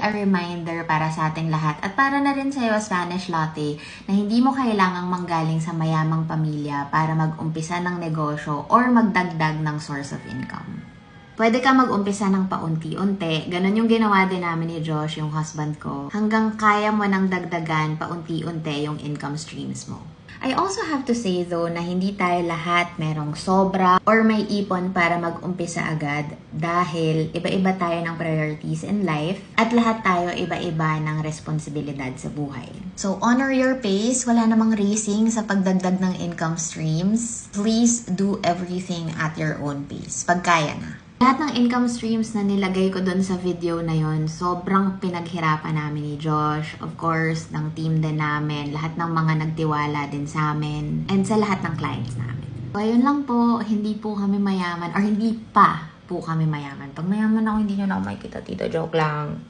A reminder para sa ating lahat at para na rin sa'yo, Spanish Latte, na hindi mo kailangang manggaling sa mayamang pamilya para mag-umpisa ng negosyo or magdagdag ng source of income. Pwede ka mag-umpisa ng paunti-unti. Ganon yung ginawa din namin ni Josh, yung husband ko. Hanggang kaya mo nang dagdagan paunti-unti yung income streams mo. I also have to say though na hindi tayo lahat merong sobra or may ipon para mag-umpisa agad dahil iba-iba tayo ng priorities in life at lahat tayo iba-iba ng responsibilidad sa buhay. So honor your pace, wala namang racing sa pagdagdag ng income streams. Please do everything at your own pace, pag kaya na. Lahat ng income streams na nilagay ko doon sa video na yon, sobrang pinaghirapan namin ni Josh. Of course, ng team din namin. Lahat ng mga nagtiwala din sa amin. And sa lahat ng clients namin. So, ayun lang po. Hindi po kami mayaman. Or hindi pa po kami mayaman. Pag mayaman ako, hindi nyo na ako makikita, tito. Joke lang.